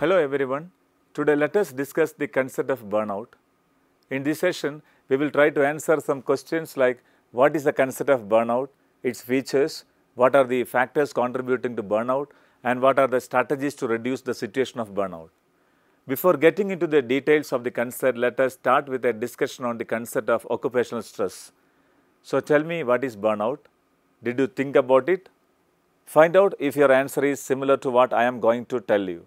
Hello everyone. Today let us discuss the concept of burnout. In this session, we will try to answer some questions like what is the concept of burnout, its features, what are the factors contributing to burnout, and what are the strategies to reduce the situation of burnout. Before getting into the details of the concept, let us start with a discussion on the concept of occupational stress. So tell me, what is burnout? Did you think about it? Find out if your answer is similar to what I am going to tell you.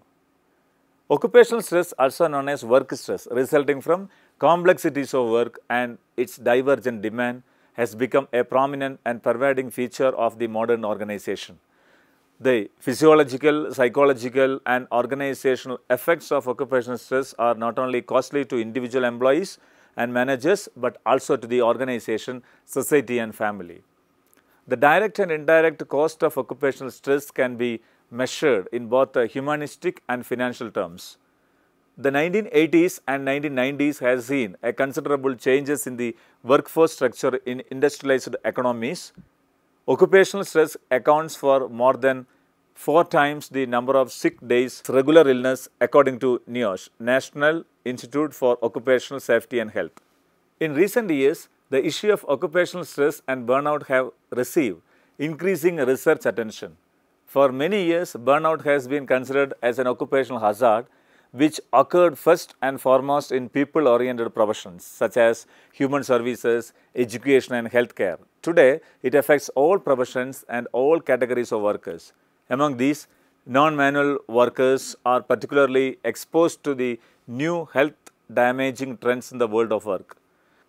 Occupational stress, also known as work stress, resulting from complexities of work and its divergent demand, has become a prominent and pervading feature of the modern organization. The physiological, psychological, and organizational effects of occupational stress are not only costly to individual employees and managers, but also to the organization, society, and family. The direct and indirect cost of occupational stress can be measured in both humanistic and financial terms. The 1980s and 1990s has seen a considerable changes in the workforce structure in industrialized economies. Occupational stress accounts for more than 4 times the number of sick days, regular illness, according to NIOSH, National Institute for Occupational Safety and Health. In recent years, the issue of occupational stress and burnout have received increasing research attention. For many years, burnout has been considered as an occupational hazard which occurred first and foremost in people-oriented professions such as human services, education, and healthcare. Today, it affects all professions and all categories of workers. Among these, non-manual workers are particularly exposed to the new health-damaging trends in the world of work.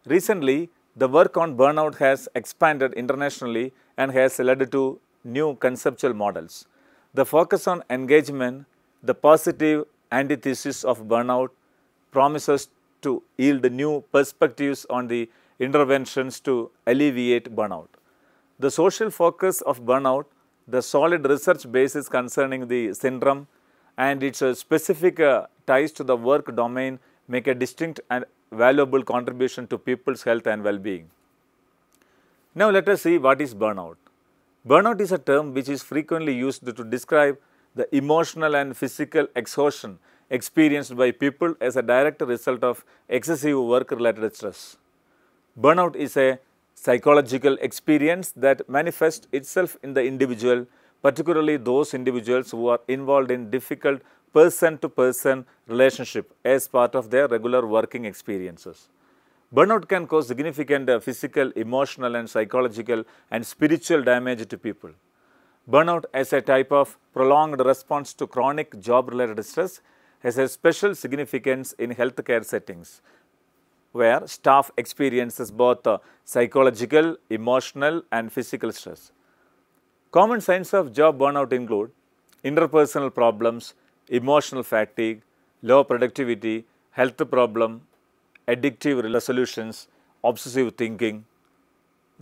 Recently, the work on burnout has expanded internationally and has led to new conceptual models. The focus on engagement, the positive antithesis of burnout, promises to yield new perspectives on the interventions to alleviate burnout. The social focus of burnout, the solid research basis concerning the syndrome, and its specific ties to the work domain make a distinct and valuable contribution to people's health and well-being. Now let us see what is burnout. Burnout is a term which is frequently used to describe the emotional and physical exhaustion experienced by people as a direct result of excessive work-related stress. Burnout is a psychological experience that manifests itself in the individual, particularly those individuals who are involved in difficult person-to-person relationship as part of their regular working experiences. Burnout can cause significant physical, emotional, and psychological and spiritual damage to people. Burnout as a type of prolonged response to chronic job-related stress has a special significance in healthcare settings, where staff experiences both psychological, emotional, and physical stress. Common signs of job burnout include interpersonal problems, emotional fatigue, low productivity, health problem, addictive resolutions, obsessive thinking.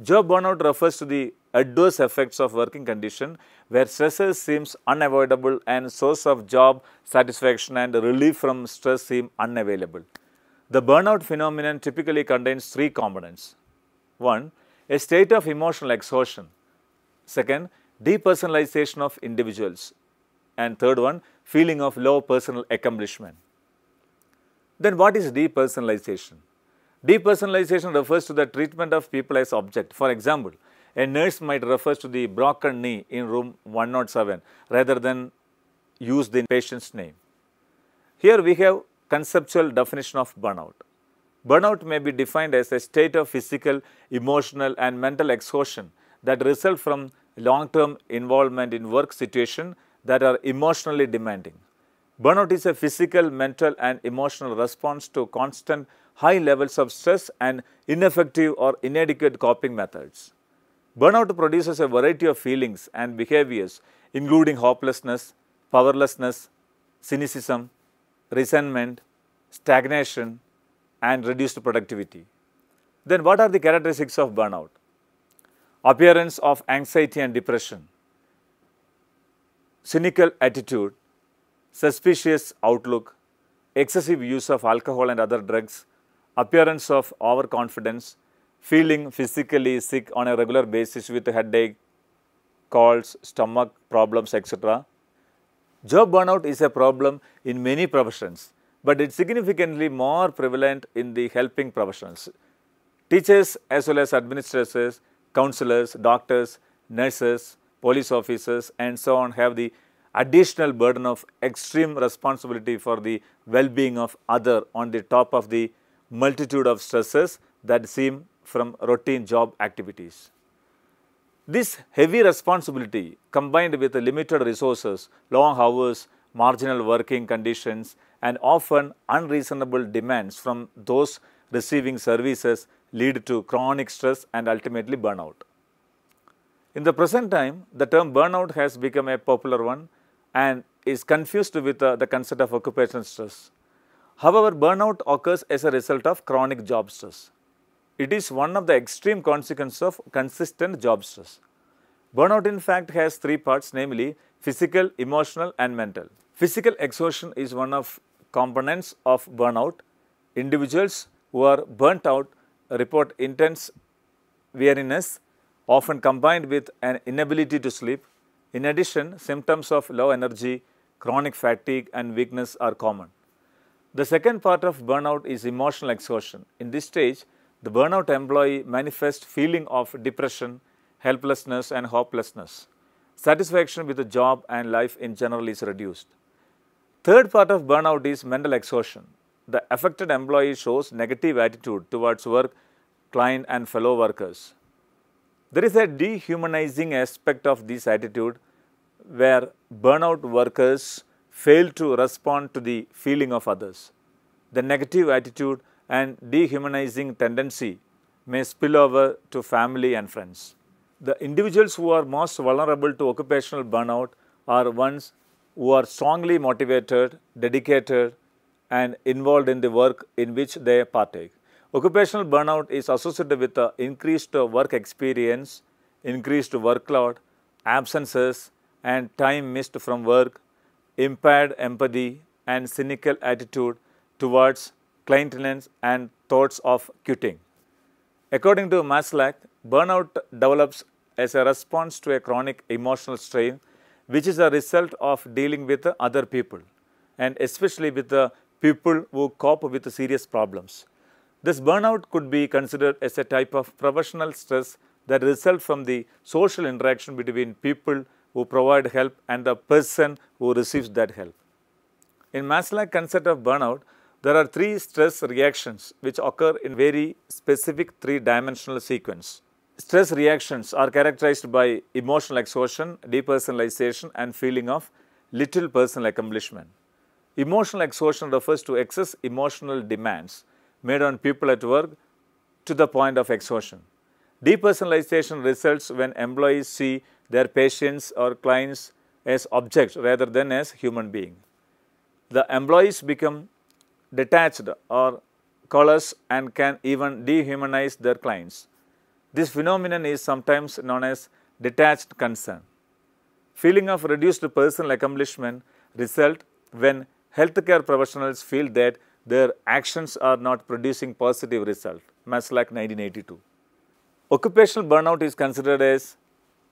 Job burnout refers to the adverse effects of working condition where stressors seems unavoidable and source of job satisfaction and relief from stress seem unavailable. The burnout phenomenon typically contains 3 components. 1. A state of emotional exhaustion. 2. Depersonalization of individuals. And 3rd one, feeling of low personal accomplishment. Then what is depersonalization? Depersonalization refers to the treatment of people as object. For example, a nurse might refer to the broken knee in room 107 rather than use the patient's name. Here we have conceptual definition of burnout. Burnout may be defined as a state of physical, emotional, and mental exhaustion that result from long-term involvement in work situations that are emotionally demanding. Burnout is a physical, mental, and emotional response to constant high levels of stress and ineffective or inadequate coping methods. Burnout produces a variety of feelings and behaviors, including hopelessness, powerlessness, cynicism, resentment, stagnation, and reduced productivity. Then what are the characteristics of burnout? Appearance of anxiety and depression, cynical attitude, suspicious outlook, excessive use of alcohol and other drugs, appearance of overconfidence, feeling physically sick on a regular basis with headache, colds, stomach problems, etc. Job burnout is a problem in many professions, but it's significantly more prevalent in the helping professions. Teachers as well as administrators, counselors, doctors, nurses, police officers and so on have the additional burden of extreme responsibility for the well-being of others on the top of the multitude of stresses that seem from routine job activities. This heavy responsibility combined with limited resources, long hours, marginal working conditions and often unreasonable demands from those receiving services lead to chronic stress and ultimately burnout. In the present time, the term burnout has become a popular one and is confused with the concept of occupational stress. However, burnout occurs as a result of chronic job stress. It is one of the extreme consequences of consistent job stress. Burnout in fact has three parts, namely physical, emotional and mental. Physical exhaustion is one of components of burnout. Individuals who are burnt out report intense weariness, often combined with an inability to sleep. In addition, symptoms of low energy, chronic fatigue and weakness are common. The second part of burnout is emotional exhaustion. In this stage, the burnout employee manifests feeling of depression, helplessness and hopelessness. Satisfaction with the job and life in general is reduced. Third part of burnout is mental exhaustion. The affected employee shows negative attitude towards work, client and fellow workers. There is a dehumanizing aspect of this attitude where burnout workers fail to respond to the feeling of others. The negative attitude and dehumanizing tendency may spill over to family and friends. The individuals who are most vulnerable to occupational burnout are ones who are strongly motivated, dedicated and involved in the work in which they partake. Occupational burnout is associated with increased work experience, increased workload, absences and time missed from work, impaired empathy and cynical attitude towards clienteling and thoughts of quitting. According to Maslach, burnout develops as a response to a chronic emotional strain, which is a result of dealing with other people and especially with the people who cope with serious problems. This burnout could be considered as a type of professional stress that results from the social interaction between people who provide help and the person who receives that help. In Maslach's concept of burnout, there are three stress reactions which occur in very specific three-dimensional sequence. Stress reactions are characterized by emotional exhaustion, depersonalization and feeling of little personal accomplishment. Emotional exhaustion refers to excess emotional demands made on people at work to the point of exhaustion. Depersonalization results when employees see their patients or clients as objects rather than as human beings. The employees become detached or callous and can even dehumanize their clients. This phenomenon is sometimes known as detached concern. Feeling of reduced personal accomplishment result when healthcare professionals feel that their actions are not producing positive result. Maslach 1982. Occupational burnout is considered as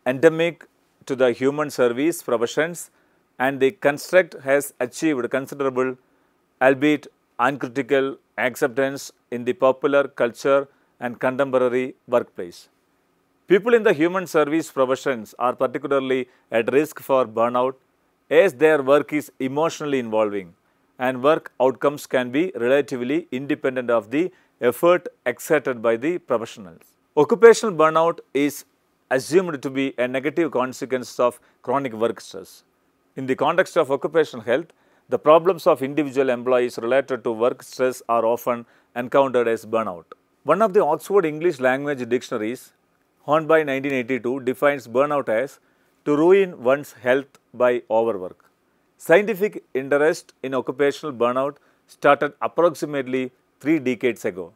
endemic to the human service professions and the construct has achieved considerable, albeit uncritical, acceptance in the popular culture and contemporary workplace. People in the human service professions are particularly at risk for burnout as their work is emotionally involving and work outcomes can be relatively independent of the effort exerted by the professionals. Occupational burnout is assumed to be a negative consequence of chronic work stress. In the context of occupational health, the problems of individual employees related to work stress are often encountered as burnout. One of the Oxford English Language Dictionaries, Hornby 1982, defines burnout as to ruin one's health by overwork. Scientific interest in occupational burnout started approximately 3 decades ago.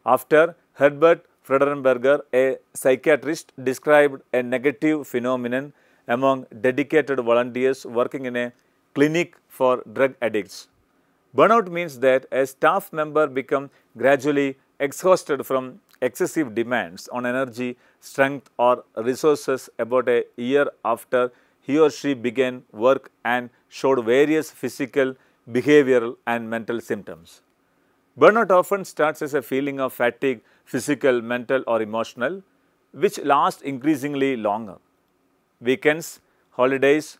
After Herbert Freudenberger, a psychiatrist, described a negative phenomenon among dedicated volunteers working in a clinic for drug addicts. Burnout means that a staff member becomes gradually exhausted from excessive demands on energy, strength or resources about a year after he or she began work and showed various physical, behavioral and mental symptoms. Burnout often starts as a feeling of fatigue, physical, mental or emotional, which lasts increasingly longer. Weekends, holidays,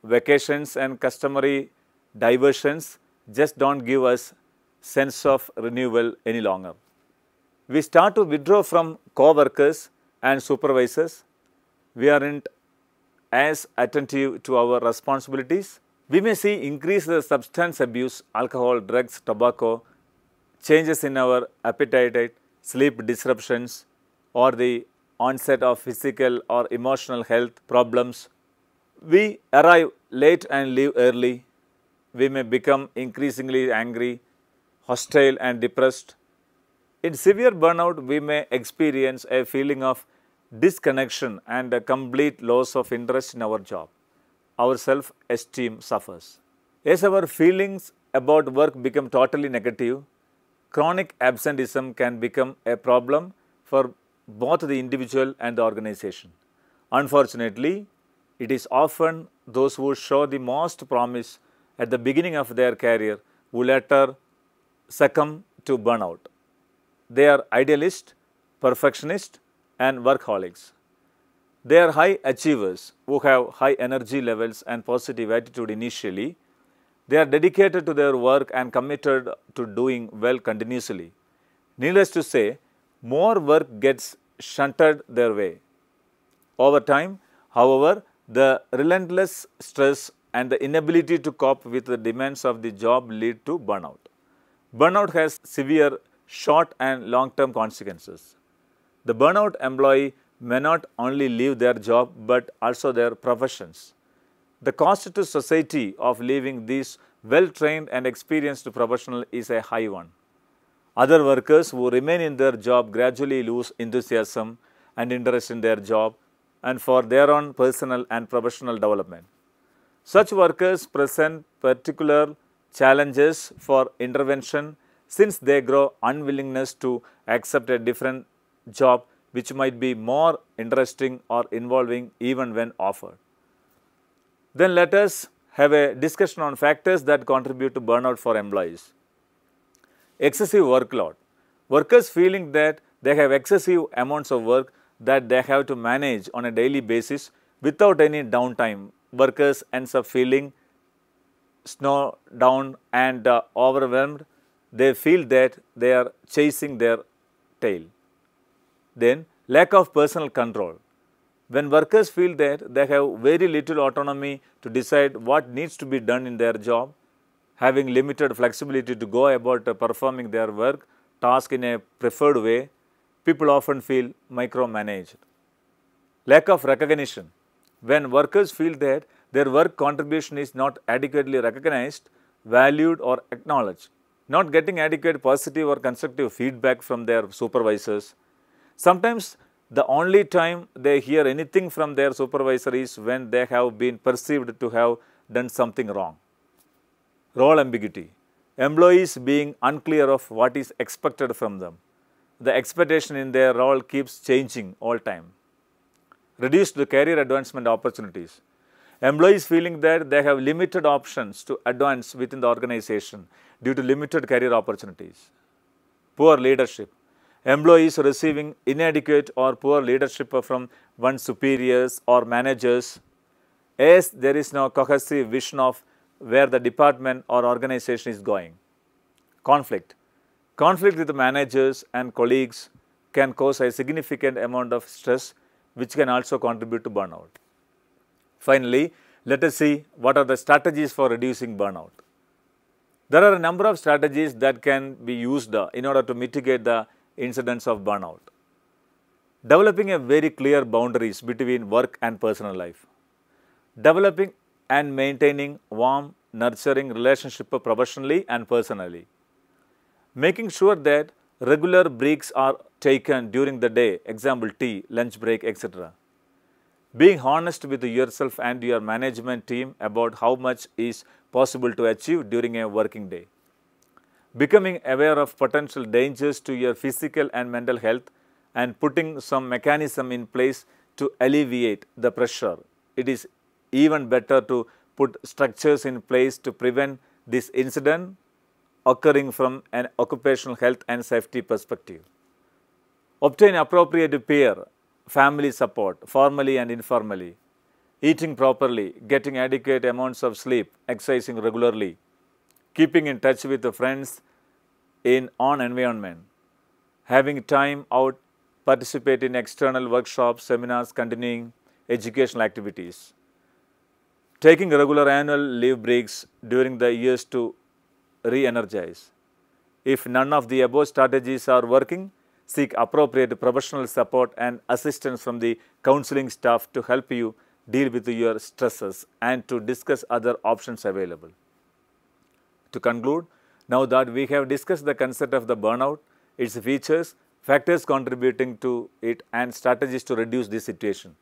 vacations and customary diversions just don't give us sense of renewal any longer. We start to withdraw from co-workers and supervisors. We aren't as attentive to our responsibilities. We may see increased substance abuse, alcohol, drugs, tobacco, changes in our appetite, sleep disruptions, or the onset of physical or emotional health problems. We arrive late and leave early. We may become increasingly angry, hostile and depressed. In severe burnout, we may experience a feeling of disconnection and a complete loss of interest in our job. Our self-esteem suffers. As our feelings about work become totally negative, chronic absenteeism can become a problem for both the individual and the organization. Unfortunately, it is often those who show the most promise at the beginning of their career who later succumb to burnout. They are idealists, perfectionists, and workaholics. They are high achievers who have high energy levels and positive attitude initially. They are dedicated to their work and committed to doing well continuously. Needless to say, more work gets shunted their way. Over time, however, the relentless stress and the inability to cope with the demands of the job lead to burnout. Burnout has severe short and long-term consequences. The burnout employee may not only leave their job but also their professions. The cost to society of leaving these well-trained and experienced professionals is a high one. Other workers who remain in their job gradually lose enthusiasm and interest in their job and for their own personal and professional development. Such workers present particular challenges for intervention since they grow unwillingness to accept a different job which might be more interesting or involving even when offered. Then let us have a discussion on factors that contribute to burnout for employees. Excessive workload. Workers feeling that they have excessive amounts of work that they have to manage on a daily basis without any downtime. Workers ends up feeling snowed down and overwhelmed. They feel that they are chasing their tail. Then lack of personal control. When workers feel that they have very little autonomy to decide what needs to be done in their job, having limited flexibility to go about performing their work task in a preferred way, people often feel micromanaged. Lack of recognition. When workers feel that their work contribution is not adequately recognized, valued or acknowledged, not getting adequate positive or constructive feedback from their supervisors. Sometimes the only time they hear anything from their supervisor is when they have been perceived to have done something wrong. Role ambiguity. Employees being unclear of what is expected from them. The expectation in their role keeps changing all time. Reduced career advancement opportunities. Employees feeling that they have limited options to advance within the organization due to limited career opportunities. Poor leadership. Employees receiving inadequate or poor leadership from one's superiors or managers, as there is no cohesive vision of where the department or organization is going. Conflict. Conflict with the managers and colleagues can cause a significant amount of stress which can also contribute to burnout. Finally, let us see what are the strategies for reducing burnout. There are a number of strategies that can be used in order to mitigate the incidents of burnout. Developing a very clear boundaries between work and personal life. Developing and maintaining warm, nurturing relationship professionally and personally. Making sure that regular breaks are taken during the day, example tea, lunch break, etc. Being honest with yourself and your management team about how much is possible to achieve during a working day. Becoming aware of potential dangers to your physical and mental health and putting some mechanism in place to alleviate the pressure. It is even better to put structures in place to prevent this incident occurring from an occupational health and safety perspective. Obtain appropriate peer, family support, formally and informally. Eating properly, getting adequate amounts of sleep, exercising regularly, keeping in touch with the friends in on environment, having time out, participate in external workshops, seminars, continuing educational activities, taking regular annual leave breaks during the years to re-energize. If none of the above strategies are working, seek appropriate professional support and assistance from the counseling staff to help you deal with your stresses and to discuss other options available. To conclude, now that we have discussed the concept of the burnout, its features, factors contributing to it and strategies to reduce this situation,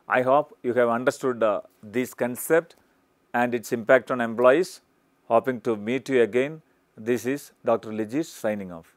I hope you have understood this concept and its impact on employees. Hoping to meet you again. This is Dr. Lijesh signing off.